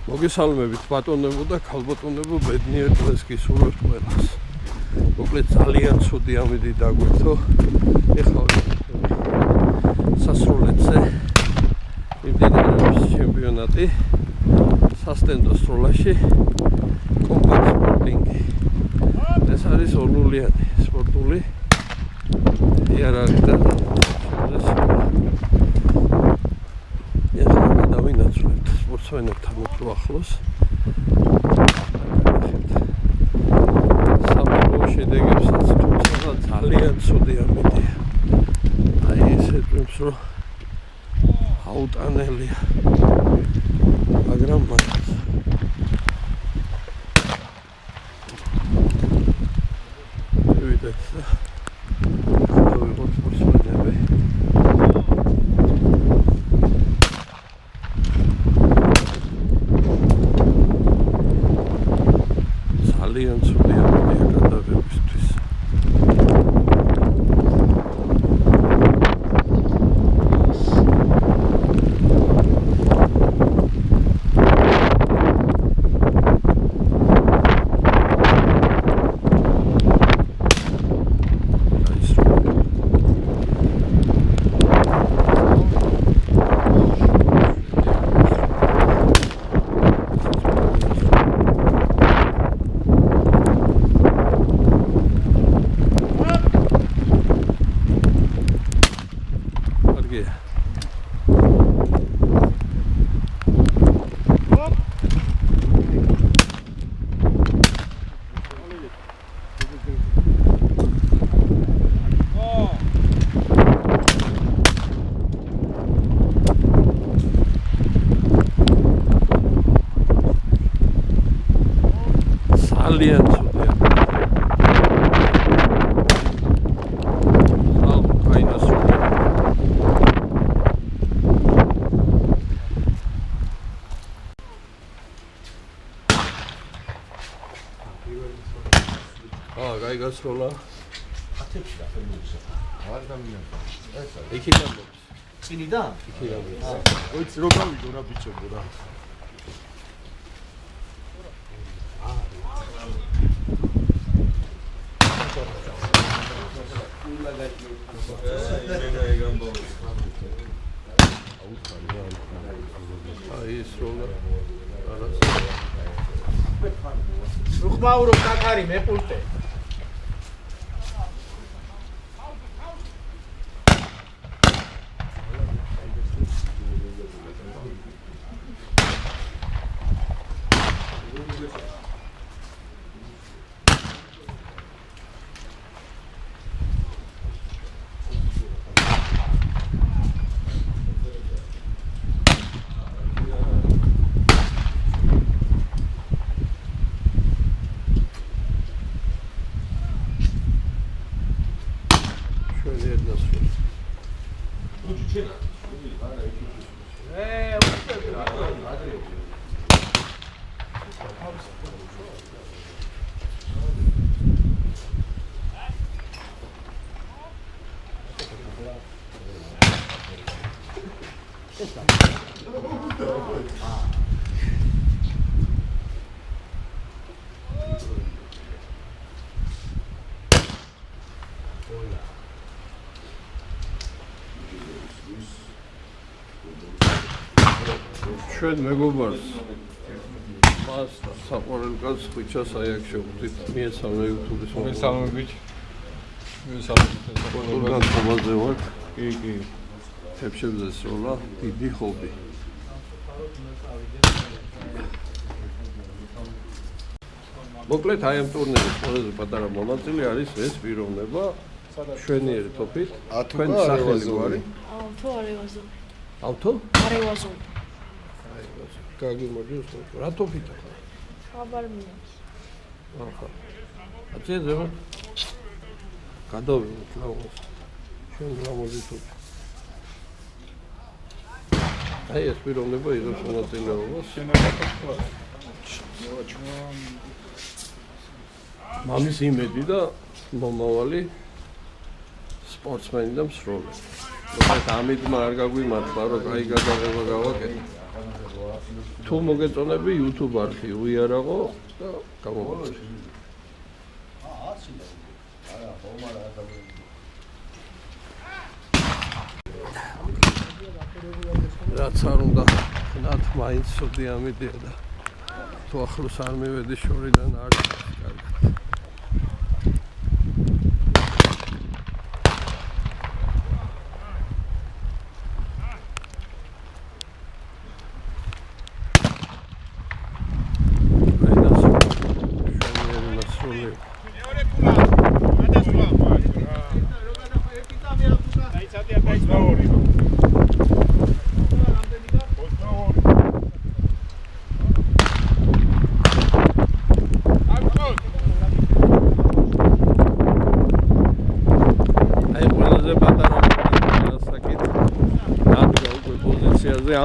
მოგესალმებით ბატონებო და ქალბატონებო, ბედნიერ დღეს გისურვებთ ყველას. მოკლედ ძალიან ცუდი ამიდი დაგვეთო. ეხლა სასროლეთზე იმდენად ჩემპიონატი სასტენდო სროლაში კომპაქტ სპორტინგი. ეს არის ორნულიანი სპორტული იარაღი და დავინაცვლებთ სპორტსმენებთან უფრო ახლოს. საბოლოო შედეგებსაც თუმცა ძალიან ცუდი ამიტია. აი ესე თვიმს რომ აუტანელია. მაგრამ მაგას ვიდეთ და გავიღოთ სპორტსმენები. ძალიან ცუდი ამიტია გადაღებისთვის. ძალიან ცუდია. კაი გასროლა. ათებში და ფერმერში. აღარ გამინდა. ესა. იქიდან მოდის. წინიდან? იქიდან მოდის. ოიც რო გავიდო რა ბიჭებო რა. აი სროლა. უხმაურო კაკარი მეპულტე. ჩვენ მეგობარს მას საყვარელ კაცს ხვიჩას აი აქ შევხვდით მიესალმე YouTube-ის მოგესალმებით. მოგესალმებით. სპორტულგან თომაზე ვარ. კი. თებშებზე სროლა დიდი ჰობი. მოკლედ აი ამ ტურნირის ყველაზე პატარა მონაწილე არის ეს პიროვნება. შვენიერი თოფით. თქვენ სახელი გვარი? ავთო არევაზო. ავთო? არევაზო. კარგი მოდის. რა თოფით? ხაბარ მინებს. ახლა. აწეძებ. გადავიდეთ ლაუს. ჩვენ გამოდით. აი ეს პიროვნება იღებს მონაწილეობას. მამის იმედი და მომავალი სპორტსმენი და მსროლელი. მოკლედ ამით არ გაგვიმართლა რომ კაი გადაღება გავაკეთე. თუ მოგეწონები YouTube არხი უიარაღო და გამომოწე. რაც არ უნდა ხნათ მაინც სოდი ამიდია და თუ ახლოს არ მივედი შორიდან არის კარგად.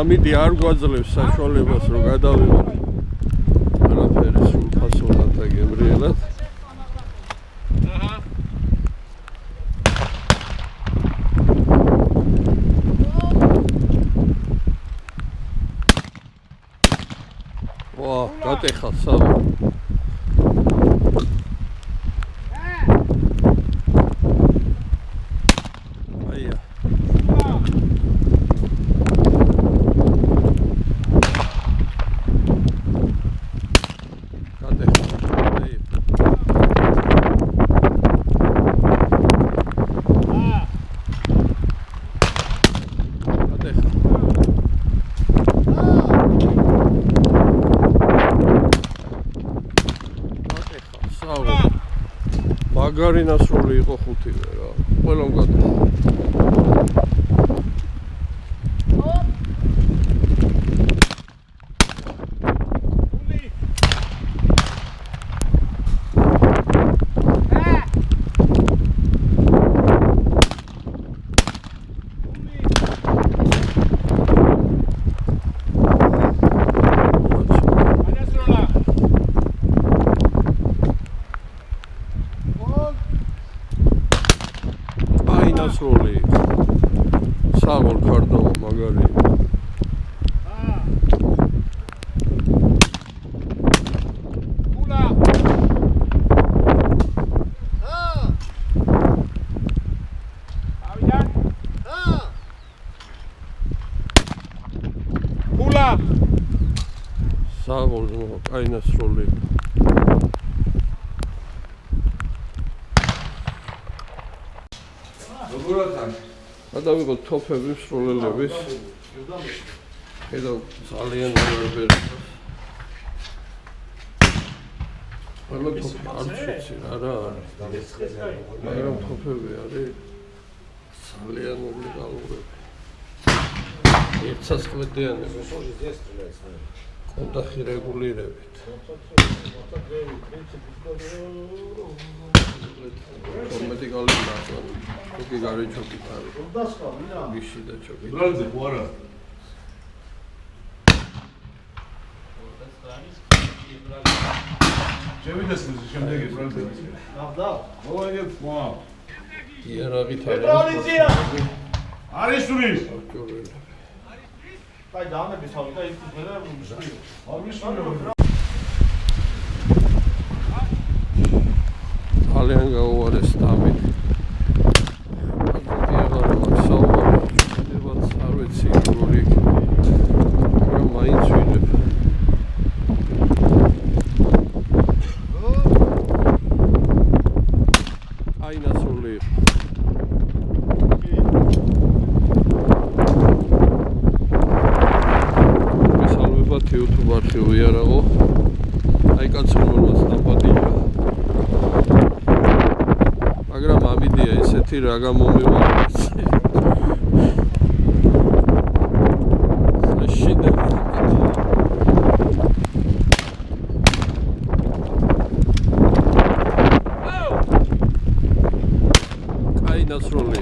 ამიდი არ გვაძლევს საშუალებას რომ გადავიღოთ ყველაფერი სრულფასოვნად და გემრიელად. ვა, გატეხა სავა. აია. მაგარი ნასროლი იყო ხუთივე რა. ყველამ გადავა. ნასროლი საღოლ ქარდავა მაგარი. საღოლ კაი ნასროლი. გადავიღოთ თოფები მსროლელების. ხედავ ძალიან ბევრი. ყველა თოფი არ ვიცი რა არის. მაგრამ თოფები არის ძალიან უნიკალურები. ერთსასწლედიანები. კონტახი რეგულირებით. Formatik alayım ben sana. Çok iyi gari çok iyi tabi. Bir şey de çok iyi. Nerede bu ara? Çevirdesiniz şimdi getirdim. Abla, bu ne bu? Yarağı tabi. Arış duruyor. Hayır daha ne bir tavukta ilk neler bulmuştu. Arış duruyor. ძალიან გაუარეს დამით. აღარ საუბარი, ჩვენებაც არ ვიცი როგორი. მაგრამ მაინც ვინებ. აი ნასროლი. მესალმებათ YouTube არხი უიარაღო. აი კაცობრიობას დაპატიჟა. მაგრამ ამიდია ისეთი რა გამომივარეს. შინდება. კაი ნასროლი.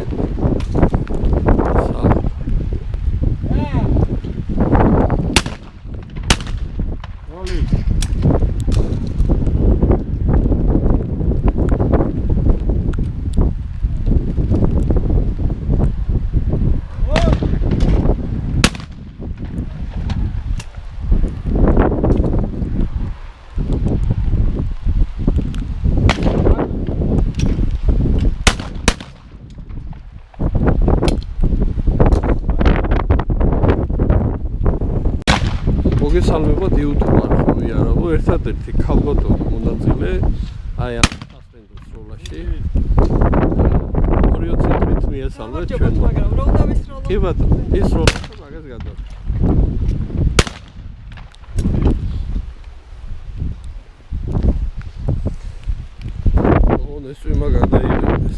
მოგესალმებათ YouTube არხები არაბო, ერთადერთი ქალბატონი მონაწილე აი ამ ასტენდოს სროლაში. 2 ცენტრით მიესალმეთ ჩვენ. მაგრამ რა უნდა ვისროლო? კი ბატონო, ის როლა მაგას გადავ. ეს ვიმა გადაიღეს.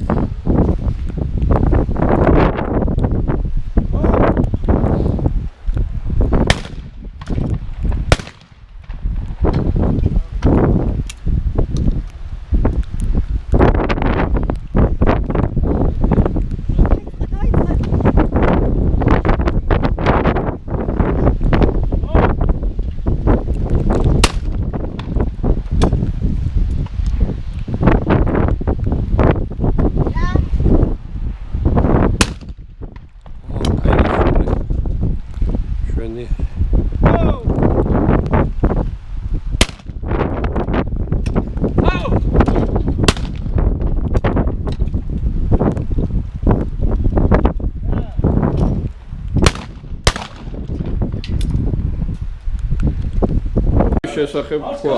შესახებ თქვა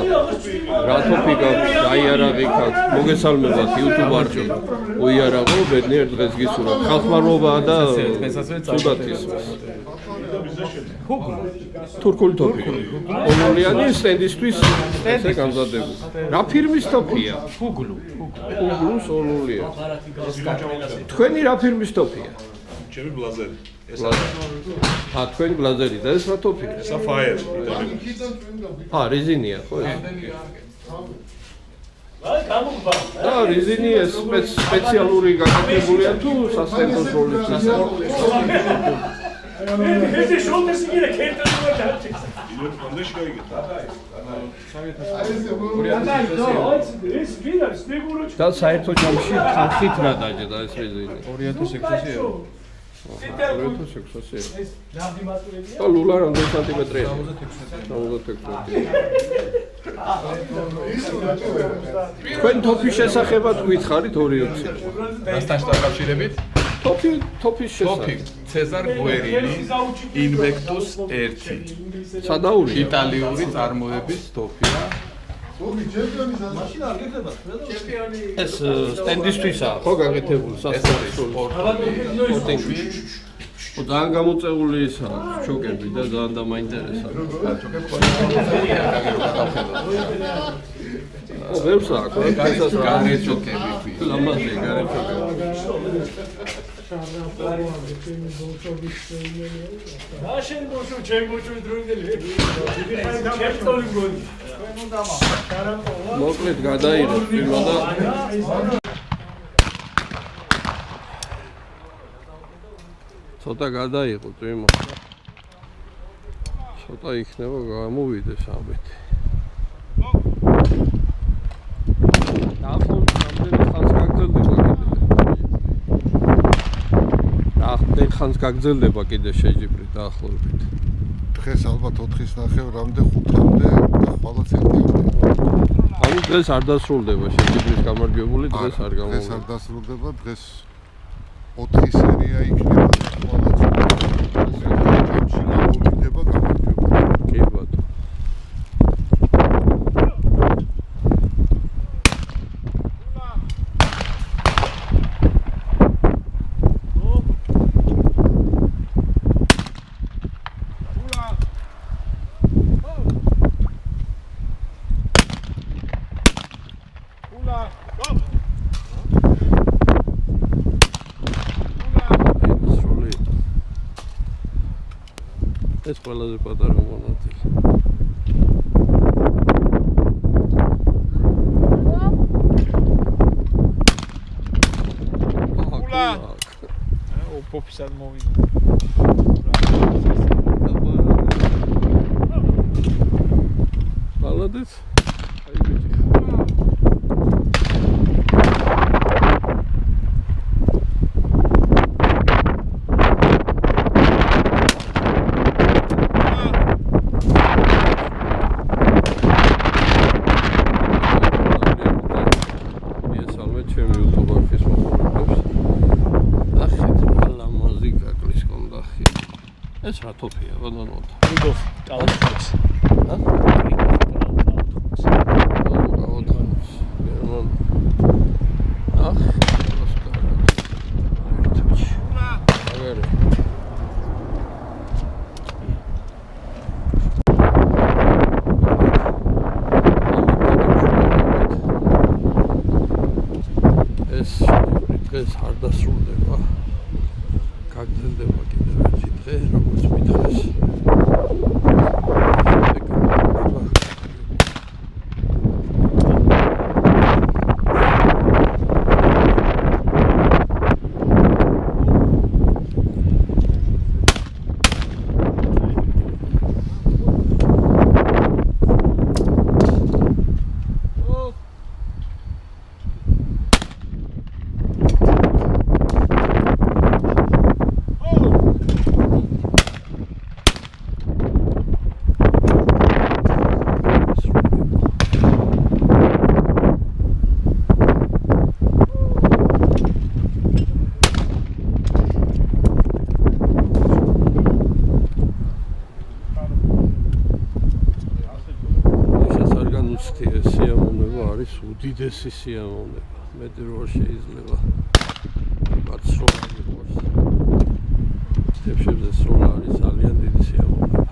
რა თოფიკა დაიარაღი ქალ მოგესალმებათ YouTube არხი უიარაღო ბედნიერ დღეს გისურვებთ ხალხმარობაა და ცუდად ისმის თურქული თოფი ონოლიანი სტენდისთვის ესე გამზადებული რა ფირმის თოფია უგლუს ონოლია თქვენი რა ფირმის თოფია ჩემი ბლაზერი თქვენი ბლაზერი და ეს რა თოფია ესა ფაიერი რეზინია ხო ეს გამოგბა რეზინია სპეციალური გაკეთებულია თუ სასტენდოს როლისთვის ესე შოლდერს იგივე კენტრში გადაჭის ინოთ ფონდეში გაიგეთ ეს ვინარ სპეგუროჩი და საერთო ჯამში ხალხით რა დაჯდა ეს რეზინი 2600 euro. 2600 და ლულა რამდენი სანტიმეტრია 76 თქვენ თოფის შესახებად გითხარით 220 დასთან შტაბ-კავშირებით თოფის შესახებ ცეზარ გუერინი ინვექტუს 1 სადაური იტალიური წარმოების თოფია ეს სტენდისთვისაა ხო გაკეთებული სასტენდო ძალიან გამოწეული ისაა ჩოკები და ძალიან დამაინტერესა ვერს აქვს ეს გარე ჩოკები ლამაზი გარე ჩოკები მაშინ მოშო ჩემ მოშო დროინდელი ჩემწოლი მგონი მოკლედ გადაიღო ფილმა და ცოტა გადაიღო წვიმა ცოტა იქნება გამოვიდეს ამეთი დაახლოებით რამდენი ხანს გაგრძელდება კიდე ხანს გაგრძელდება კიდე შეჯიბრი დაახლოებით დღეს ალბათ 4-ის ნახევრამდე 5-მდე და ხვალა ცენტრამდე. ანუ დღეს არ დასრულდება შეჯიბრის გამარჯვებული დღეს არ გამოვიდა. დღეს არ დასრულდება, დღეს 4 სერია იქნება ხვალა ცენტრში გამოვიდება გამარჯვებული. კი ბატონო. ეს ყველაზე პატარა მონაწილე. ულა! პოპისად მოვიდა. მალადეც. ეს რა თოფია, ბატონო? რუდოლფ ტალასტის დღეს არ დასრულდება. გაგრძელდება კიდევ ერთი დღე, როგორც მითხრეს. უდიდესი სიამოვნება. მეტი რო შეიძლება გაცრულა იყოს. თებშებზე სროლა არის ძალიან დიდი სიამოვნება.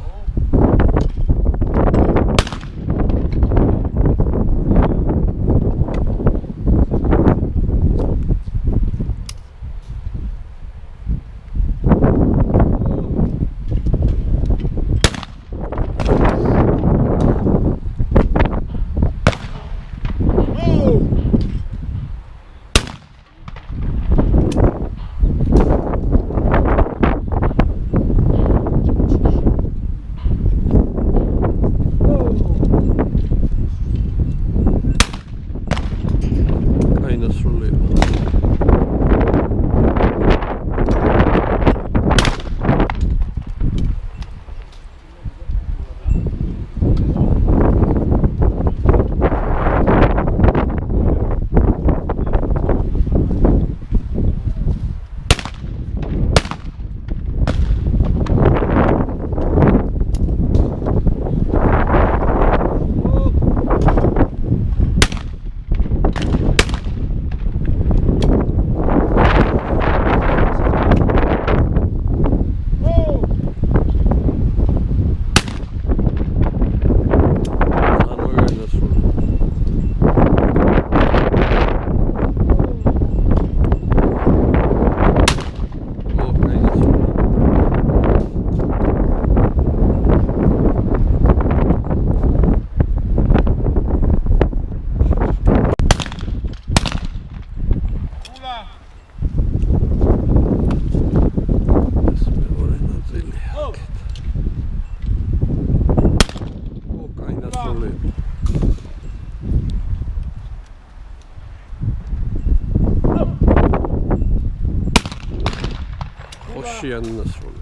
ხოშიანი ნასროლი.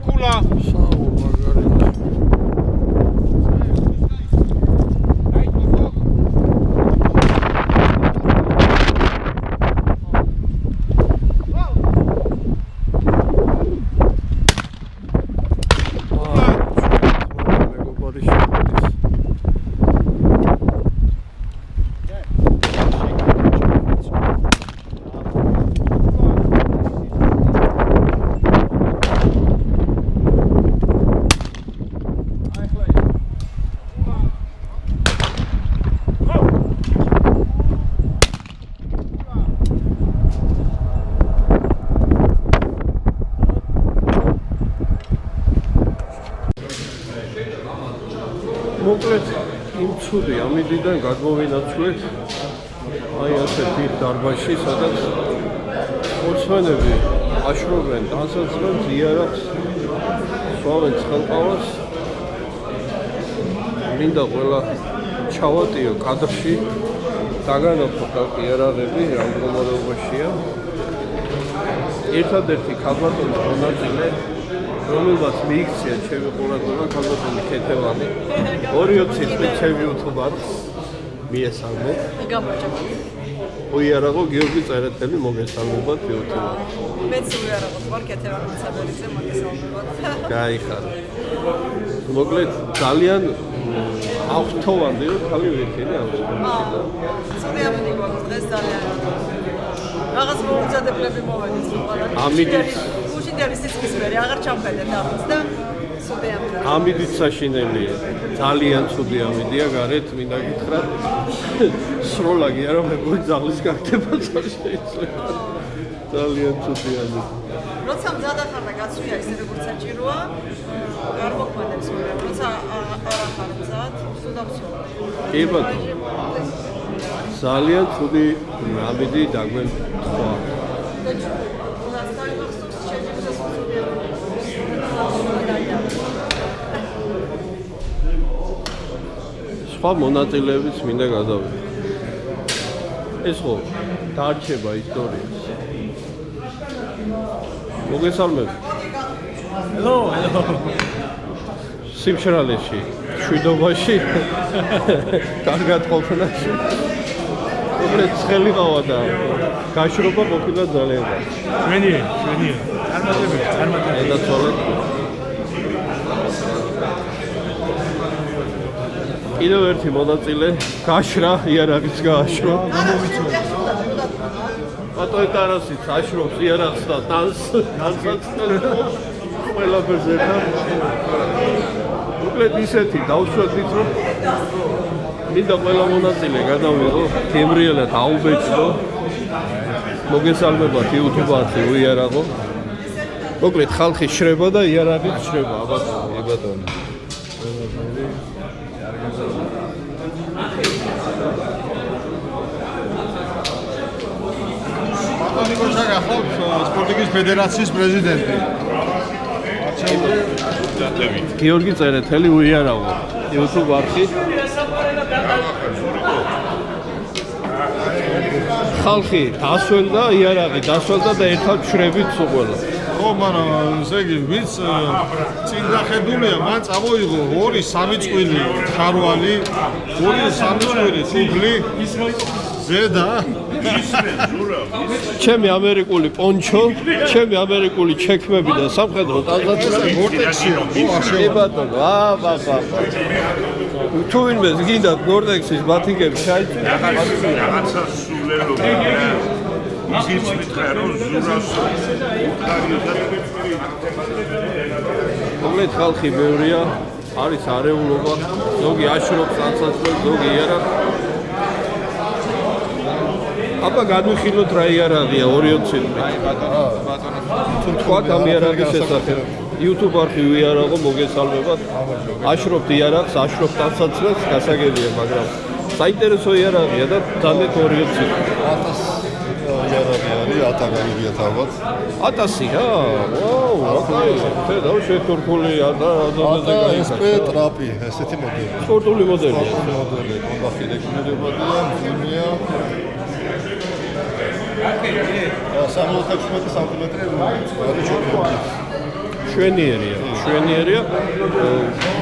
ქულა. საუ მაგარი. მოკლედ იმ ცუდი ამიდიდან გადმოვინაცვლეთ აი ასეთი დარბაზში, სადაც სპორტსმენები აშრობენ დასაცმელს, იარაღს, სვამენ ცხელყავას. მინდა ყველა ჩავატიო კადრში, დაგანახოთ იარაღები რა მდგომარეობაშია. ერთადერთი ქალბატონის მონაწილე, რომელმაც მიიქცია ჩემი ყურადღება, ქალბატონი ქეთევანი, 2-20 წლის ჩემი იუთუბარს მიესალმეთ. უიარაღო გიორგი წერეთელი, მოგესალმებათ იუთუბარს. მეც უიარაღო ვარ ქეთევანი საბერიძე, მოგესალმებათ. გაიხარა. მოკლედ ძალიან აღთოვანდი რომ ხალი ვიქენი ამ შემთხვევაში. ცუდი ამინდი გვაქვს დღეს ძალიან. რაღაც მოუწოდებლები მოვედით ხოლმე. ამიდით უშინდელი სიცოცხლე აღარ ჩამხედეთ ამის და ცუდი ამინდი. ამიდით საშინელია. ძალიან ცუდი ამიდია გარეთ, მინდა გითხრათ. სროლაგი არა მეგობრი ძაღლის გაკეთება შეიძლება. ძალიან ცუდი ამიდი. როცა მზად ახარ და გაცვია ისე როგორც საჭიროა, არ მოქმედებს მაგრამ როცა არ ახარ მზად, სუდამსვლა. კი ბატონო. ძალიან ცუდი ამიდი დაგვენთხვა. სხვა მონაწილეებიც მინდა გადავიდე. ეს ხო დარჩება ისტორიას. მოგესალმებით. Hello. სიმშრალეში, შვიდობაში, კარგად ყოფნაში. უბრალოდ ცხელი ყავა და გაშრობა ყოფილა ძალიან კარგი. შვენია. წარმატებით. ენაცვალეთ. კიდევ ერთი მონაწილე, გაშრა, იარაღიც გააშრა. ბატონი ტარასიც აშრობს იარაღს და დანს, ყველაფერს ერთად. უბრალოდ ისეთი დავშვებით, რომ მინდა ყველა მონაწილე გადავიღო, თემრიელად აუბეჭდო. მოგესალმებათ იუთუბარში უიარაღო. მოკლედ ხალხი შრება და იარაღიც შრება, ბატონო, ბატონო. ნიკოშაკ ახლა სპორტიკის ფედერაციის პრეზიდენტი. გიორგი წერეთელი უიარაღო. იუთუბარში. ხალხი დასველდა, იარაღი დასველდა და ერთად შრებით უყველა. ხო, მაგრამ ესე იგი, ვინც წინ დახედულია, მან წამოიღო 2-3 წვილი ხარვალი, 2-3 წვილი თუბლი, ზედა ჩემი ამერიკული პონჩო, ჩემი ამერიკული ჩექმები და სამხედრო ტანზაცია გორტექსია. კი ბატონო, თუ ვინმე გინდა გორტექსის ბათიკები ჩაიჭირა, რაღაცა სულელობა. ისიც მითხრა რომ ზურას მოკლედ ხალხი ბევრია, არის არეულობა, ზოგი აშრობს ტანზაციას, ზოგი იარაღს. აბა გადმიხილოთ რა იარაღია 2-20 წელი. აი ბატონო. თუ თქვა ამ იარაღის შესახებ. იუთუბარში უიარაღო, მოგესალმებათ. აშრობთ იარაღს, აშრობთ ტანზაციას, გასაგებია, მაგრამ საინტერესო იარაღია და ძალიან 2-20 წელი. 1000 იარაღი არის, 1000 განიგია თავად. 1000 რა? ვაუ, აკაი. თე და შეთურქული და SP ტრაპი, ესეთი მოდელი. სპორტული მოდელია. მოდელი, კომბახი რეგულირებადია, მძიმეა. 76 სანტიმეტრი არის ჩოქი. შვენიერია.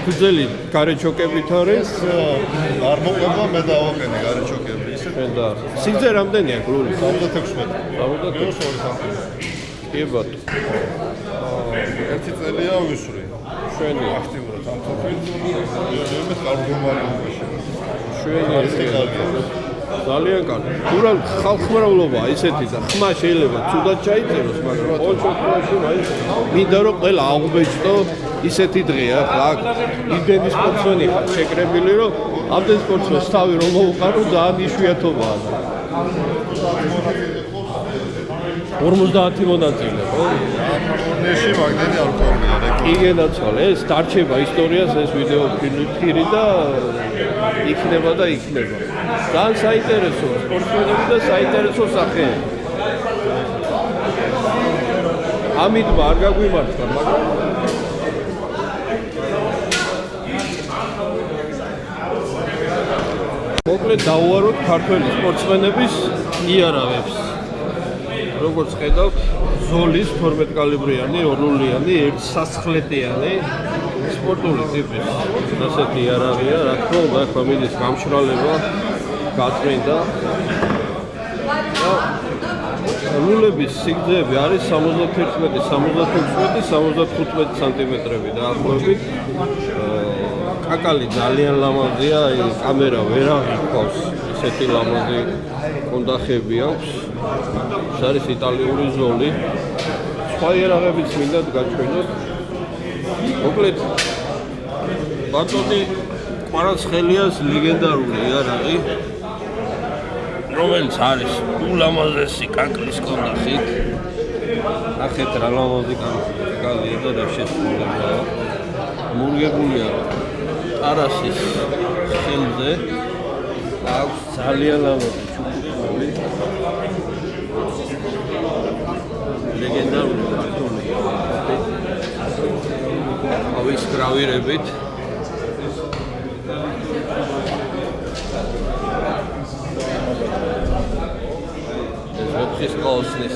გრძელი გარეჩოკებით არის. არ მოყვება მე დავაყენე გარეჩოკები ისე. და სიგრძე რამდენია გლული? 76. 76. კი ბატონო. ერთი წელია ვისვრი. შვენია. აქტიურად ამ თოფით. მე კარგომარიაში. შვენია. ძალიან კარგი. უბრალოდ ხალხმრავლობა ისეთი და ხმა შეიძლება ცუდად ჩაიწეროს, მაგრამ ყოველ შემთხვევაში მაინც მინდა რომ ყველა აღბეჭდო ისეთი დღეა, ხა იმდენი სპორტსმენი ხარ შეკრებილი, რომ ამდენ სპორტსმენს თავი რომ მოუყარო ძალიან იშვიათობაა. 50 მონაწილე, ხო? ნეში მაგდენი არ ყოლია რეკორდი. კი გენაცვალე, ეს დარჩება ისტორიას ეს ვიდეო ფილმი და იქნება. ძალიან საინტერესო სპორტსმენები და საინტერესო სახეები. ამიტომა არ გაგვიმართლა, მაგრამ მოკლედ დავუაროთ ქართველი სპორტსმენების იარაღებს. როგორც ხედავთ, ზოლის 12 კალიბრიანი, ორლულიანი, ერთსასხლეტიანი სპორტული ტიპის ასეთი იარაღია, რა თქმა უნდა, ახლა მიდის გამშრალება, გაწმენდა. ლულების სიგრძეები არის 71, 76, 75 სანტიმეტრები დაახლოებით. კაკალი ძალიან ლამაზია, კამერა ვერ აღიქვავს, ისეთი ლამაზი კონდახები აქვს. ეს არის იტალიური ზოლი. სხვა იარაღებიც მინდა გაჩვენოთ. მოკლედ ბატონი კვარაცხელიას ლეგენდარული იარაღი, რომელიც არის ულამაზესი კაკლის კონდახით. ნახეთ რა ლამაზი კაკალია და რა შესრულებაა. მორგებულია ტარასის ხელზე. აქვს ძალიან ლამაზი ჩუქურთმები. ლეგენდარული ბატონი. ავის გრავირებით. ეს ვეფხის ყოსნის.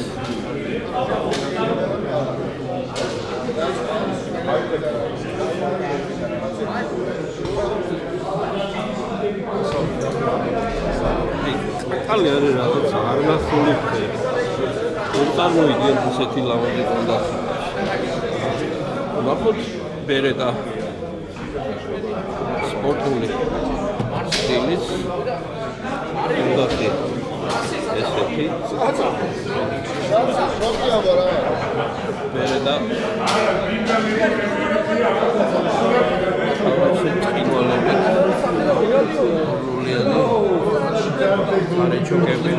კაკალი არის რაღაცა არნახული ფერი. ვერ წარმოიდგენთ ისეთი ლამაზი კონდახი. ნახოთ ბერეტა სპორტული სტილის კონდახი ესეთი ბერეტა ჭკინვალებით ლულიანი გარეჩოკები.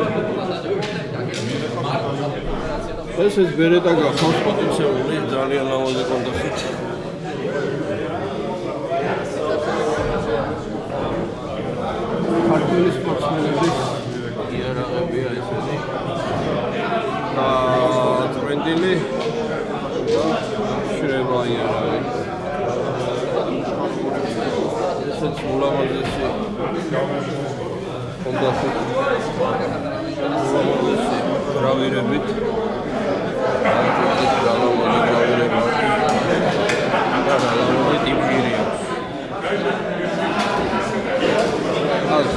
ეს ბერეტა გახავს პოტენციალური ძალიან ლამაზი კონდახით. ქართული სპორტსმენების იარაღებია ესეთი. ტრენდილი და შრება იარაღი. ესეც ულამაზესი კონდახი. ულამაზესი გრავირებით.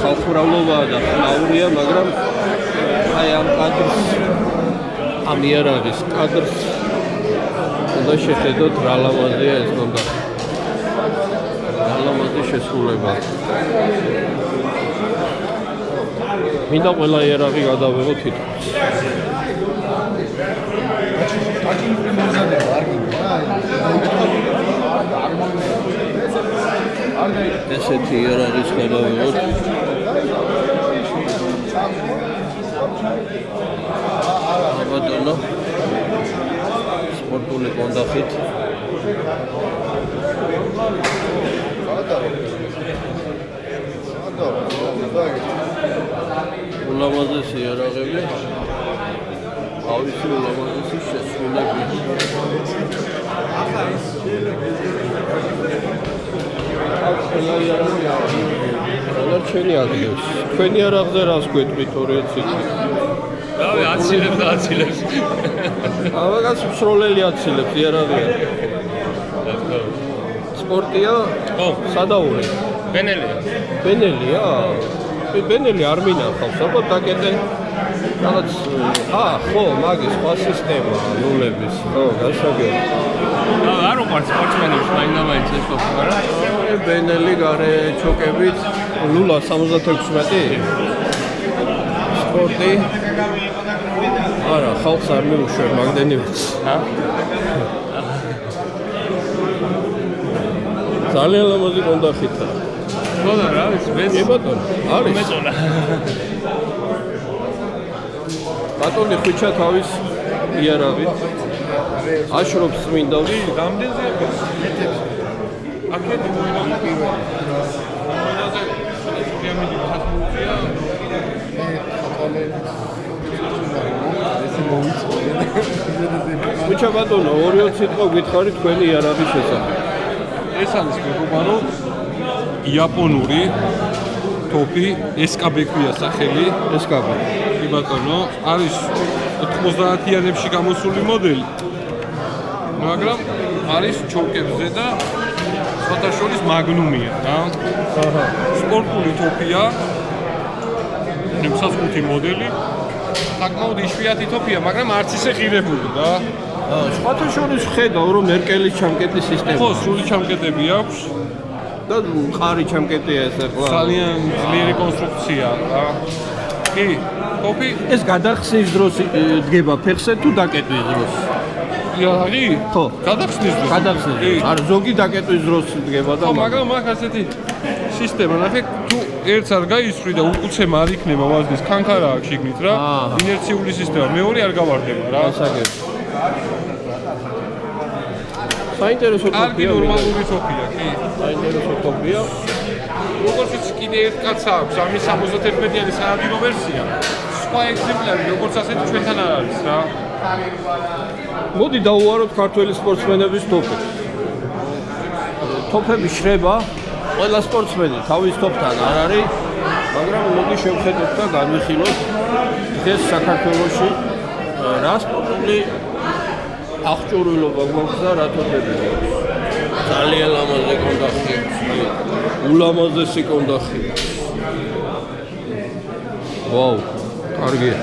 ხალხმრავლობაა და ხმაურია, მაგრამ აი ამ კადრს, ამ იარაღის კადრს უნდა შეხედოთ რა ლამაზია ეს კონდახი. რა ლამაზი შესრულება. მინდა ყველა იარაღი გადავიღო თითქოს. ესეთი იარაღის გადავიღოთ. ბატონო სპორტული კონდახით. ულამაზესი იარაღები. ავისი ულამაზესი შესრულებით. დანარჩენი ადგილს. თქვენი იარაღზე რას გვეტყვით 2 წუთი? რავი, აცილებს. ამაგას მსროლელი აცილებს, იარაღია. სპორტია? ხო, სადაური. ბენელია. ბენელია? ბენელი არ მინახავს, აბა დაკეტე. რაღაც ხო, მაგის სხვა სისტემა ნულების. ხო, გასაგებია. არ უყვართ სპორტსმენებს მაინც ეს თქო, არა? ბენელი გარე ჩოკებით, ლულა 76. სპორტი. არა, ხალხს არ მიუშვერ მაგდენივიც. ძალიან ლამაზი კონდახითა. ბატონო, რა ვიცი, მე ბატონო, არის. მეწონა. ბატონი ხვიჩა თავის იარაღით. აშრობს წმინდავს. რამდენზე აქვს? აქეთ მოინახე. ხვიჩა ბატონო, 2-20 სიტყვა გითხარი თქვენი იარაღის შესახებ. ეს არის მეგობარო იაპონური ტოპი, SKB ქვია სახელი. SKB. კი ბატონო, არის 90-იანებში გამოსული მოდელი. მაგრამ არის ჩოკებზე და სხვათა შორის მაგნუმია რა. აჰა. სპორტული ტოპია. 65 მოდელი. საკმაოდ იშვიათი ტოპია, მაგრამ არც ისე ღირებული რა. სხვათა შორის ხედავ რომ მერკელის ჩამკეტის სისტემა. ხო, სრული ჩამკეტები აქვს. და მყარი ჩამკეტია ეს ახლა. ძალიან ძლიერი კონსტრუქცია რა. კი, ტოპი ეს გადახსნის დროს დგება ფეხზე თუ დაკეტვის დროს? იარაღი? ხო. გადახსნის დროს. გადახსნის. კი. არ ზოგი დაკეტვის დროს დგება და ხო, მაგრამ აქ ასეთი სისტემა, ნახე, თუ ერთს არ გაისვრი და უკუცემა არ იქნება ვაზნის ქანქარა აქვს შიგნით რა. ინერციული სისტემა, მეორე არ გავარდება რა. გასაგებ. საინტერესო კარგი ტოპია. ნორმალური ტოპია, კი. საინტერესო ტოპია. როგორც ვიცი, კიდე ერთ კაცს აქვს, ამის 71-იანი საადირო ვერსია. სხვა ეგზემპლარი, როგორც ასეთი ჩვენთან არ არის რა. მოდი დავუაროთ ქართველი სპორტსმენების ტოპი. ტოპები შრება, ყველა სპორტსმენი თავის ტოპთან არ არის, მაგრამ მოდი შევხედოთ და განვიხილოთ დღეს საქართველოში რა სპორტული აღჭურვილობა გვაქვს და რა ტოპები გვაქვს. ძალიან ლამაზი კონდახი აქვს. ულამაზესი კონდახი. ვაუ, კარგია.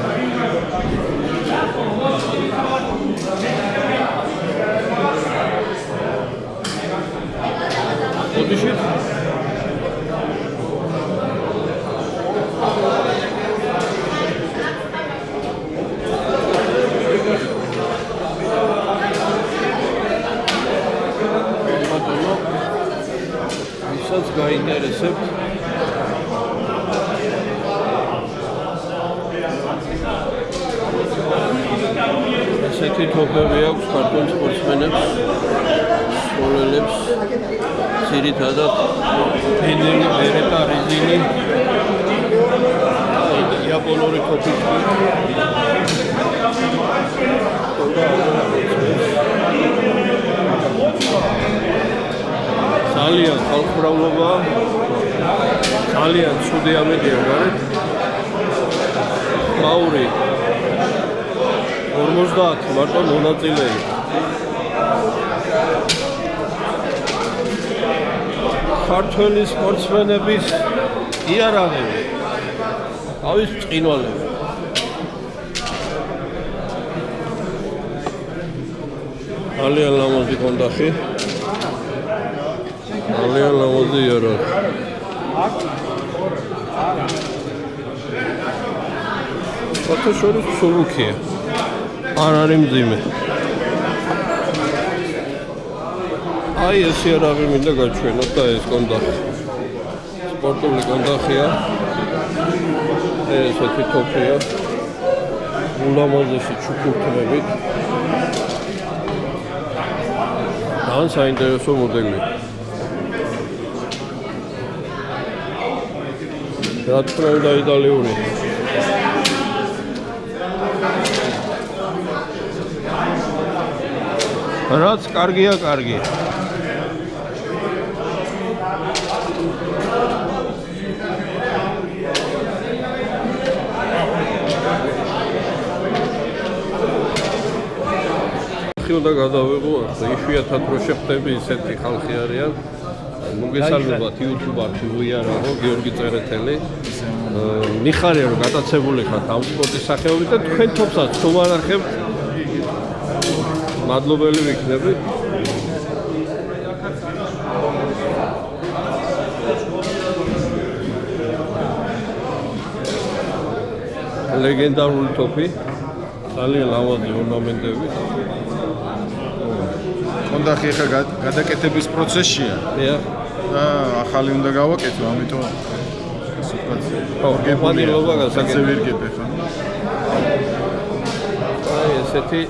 ოდიში ვისაც გაინტერესებთ ესეთი ტოპები აქვს ქართულ სპორტსმენებს, სროლელებს, ძირითადად ბენელი, ბერეტა, რიზინი, იაპონური ტოპი. ძალიან ხალხმრავლობა, ძალიან ცუდი ამედია გარეთ. მაური 50 მარტო მონაწილეი. ქართველი სპორტსმენების იარაღები. თავის წყინვალები. ძალიან ლამაზი კონდახი. ძალიან ლამაზი იარაღი. სხვათა შორის სულუქია. არ არის მძიმე. აი ეს იარაღი მინდა გაჩვენოთ და ეს კონდახი. სპორტული კონდახია. ესეთი ტოპია. ულამაზესი ჩუქურთმებით. ძალიან საინტერესო მოდელი. რა თქმა უნდა იტალიური. რაც კარგია, კარგია. უნდა გადავიღო, იშვიათად რო შეხვდები ისეთი ხალხი არიან. მოგესალმებათ YouTube არქივი არაო, გიორგი წერეთელი. მიხარია რომ გატაცებული ხართ ამ სპორტის სახეობით და თქვენ თოფსაც თუ მარახებთ მადლობელი ვიქნებით. ლეგენდარული ტოპი, ძალიან ლამაზი ორნამენტები. კონდახი ხა გადაკეთების პროცესშია. დიახ. და ახალი უნდა გავაკეთო, ამიტომ ასე ვთქვათ. გეპანილობა გასაკეთე. ვირგებ ხა. აი ესეთი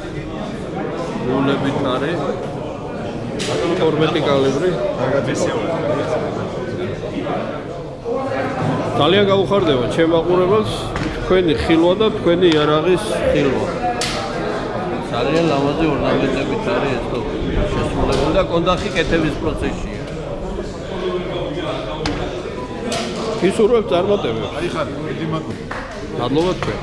გულებით არის. 12 კალიბრი. ძალიან გაუხარდება ჩემ მაყურებელს თქვენი ხილვა და თქვენი იარაღის ხილვა. ძალიან ლამაზი ორნამენტებით არის ეს ტოპი. შესრულებული და კონდახი კეთების პროცესშია. ისურვებ წარმატებებს. აი ხარ, დიდი მადლობა. მადლობა თქვენ.